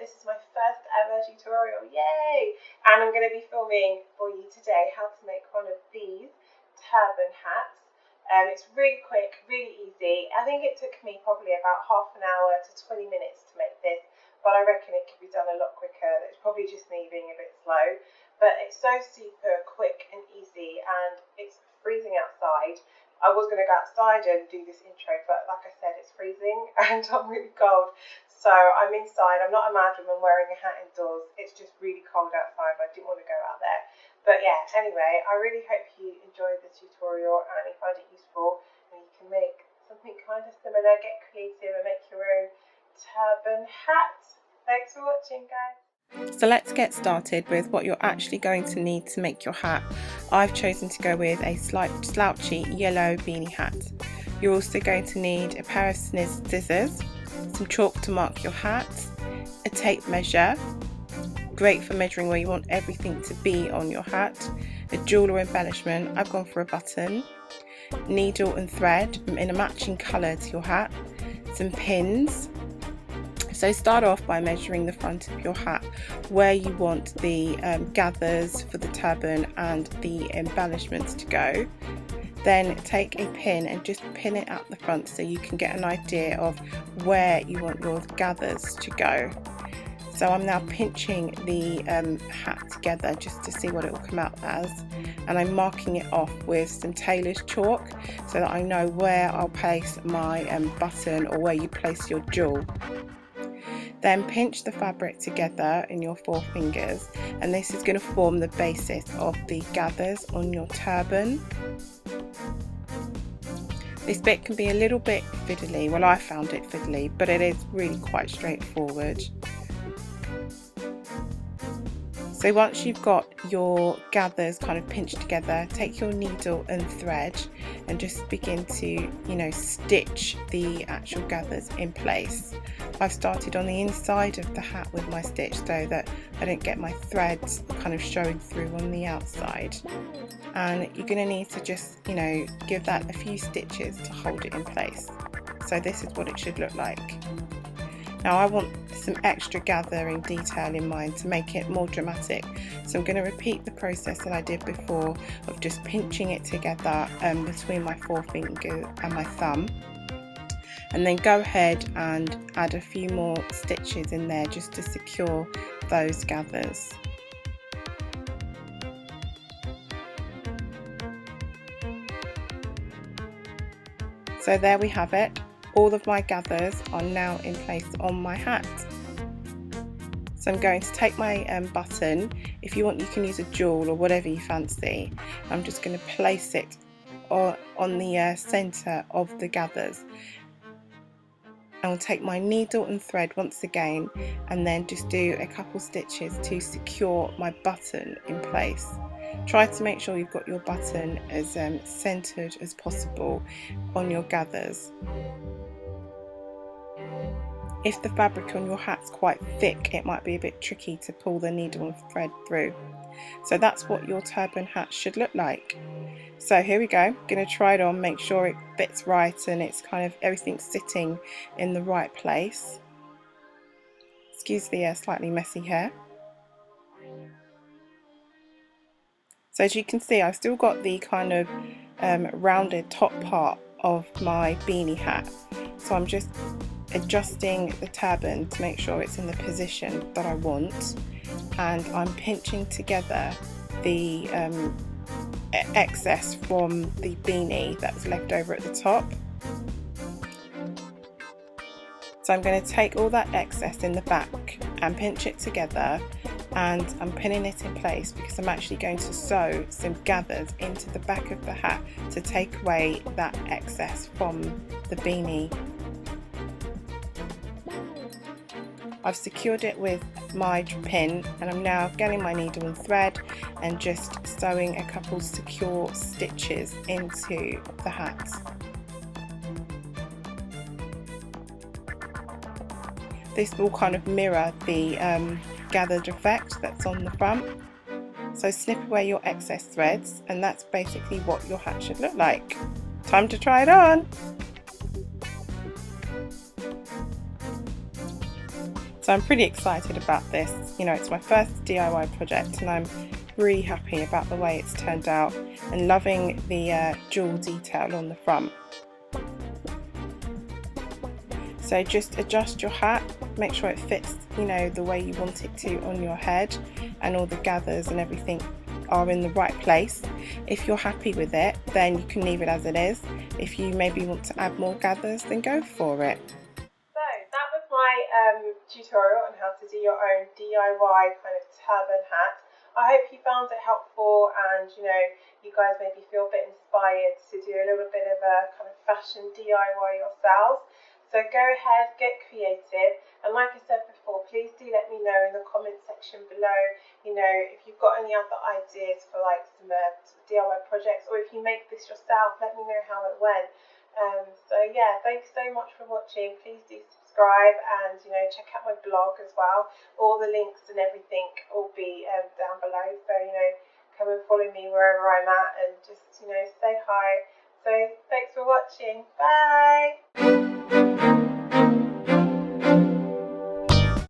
This is my first ever tutorial, yay! And I'm going to be filming for you today how to make one of these turban hats. It's really quick, really easy. I think it took me probably about half an hour to 20 minutes to make this, but I reckon it could be done a lot quicker. It's probably just me being a bit slow, but it's so super quick and easy, and it's freezing outside. I was going to go outside and do this intro, but like I said, it's freezing and I'm really cold. So I'm inside. I'm not a mad woman wearing a hat indoors. It's just really cold outside. I didn't want to go out there. But yeah, anyway, I really hope you enjoyed the tutorial and you find it useful and you can make something kind of similar, get creative and make your own turban hat. Thanks for watching, guys. So let's get started with what you're actually going to need to make your hat. I've chosen to go with a slouchy yellow beanie hat. You're also going to need a pair of scissors, some chalk to mark your hat, a tape measure, great for measuring where you want everything to be on your hat, a jewel or embellishment, I've gone for a button, needle and thread in a matching colour to your hat, some pins. So start off by measuring the front of your hat where you want the gathers for the turban and the embellishments to go. Then take a pin and just pin it at the front so you can get an idea of where you want your gathers to go. So I'm now pinching the hat together just to see what it will come out as, and I'm marking it off with some tailor's chalk so that I know where I'll place my button or where you place your jewel. Then pinch the fabric together in your 4 fingers, and this is going to form the basis of the gathers on your turban. This bit can be a little bit fiddly, well I found it fiddly, but it is really quite straightforward. So once you've got your gathers kind of pinched together, take your needle and thread and just begin to, stitch the actual gathers in place. I've started on the inside of the hat with my stitch so that I don't get my threads kind of showing through on the outside. And you're going to need to just, give that a few stitches to hold it in place. So this is what it should look like. Now I want some extra gathering detail in mind to make it more dramatic, so I'm going to repeat the process that I did before of just pinching it together between my 4 fingers and my thumb, and then go ahead and add a few more stitches in there just to secure those gathers. So there we have it. All of my gathers are now in place on my hat. So I'm going to take my button. If you want, you can use a jewel or whatever you fancy. I'm just going to place it on the centre of the gathers. I'll take my needle and thread once again and then just do a couple stitches to secure my button in place. Try to make sure you've got your button as centred as possible on your gathers. If the fabric on your hat's quite thick, it might be a bit tricky to pull the needle and thread through. So that's what your turban hat should look like. So here we go, I'm going to try it on, make sure it fits right and it's kind of everything's sitting in the right place. Excuse the slightly messy hair. So as you can see, I've still got the kind of rounded top part of my beanie hat. So I'm just adjusting the turban to make sure it's in the position that I want, and I'm pinching together the excess from the beanie that's left over at the top. So I'm going to take all that excess in the back and pinch it together, and I'm pinning it in place because I'm actually going to sew some gathers into the back of the hat to take away that excess from the beanie. I've secured it with my pin, and I'm now getting my needle and thread and just sewing a couple secure stitches into the hat. This will kind of mirror the gathered effect that's on the front. So snip away your excess threads, and that's basically what your hat should look like. Time to try it on! So I'm pretty excited about this. You know, it's my first DIY project and I'm really happy about the way it's turned out and loving the jewel detail on the front. So just adjust your hat, make sure it fits, you know, the way you want it to on your head, and all the gathers and everything are in the right place. If you're happy with it, then you can leave it as it is. If you maybe want to add more gathers, then go for it. So that was my tutorial on how to do your own DIY kind of turban hat. I hope you found it helpful and you guys maybe feel a bit inspired to do a little bit of a kind of fashion DIY yourselves. So go ahead, get creative, and like I said before, please do let me know in the comment section below, if you've got any other ideas for like some DIY projects, or if you make this yourself, let me know how it went. So yeah, thanks so much for watching. Please do subscribe and check out my blog as well. All the links and everything will be down below. So come and follow me wherever I'm at and just say hi. So thanks for watching. Bye.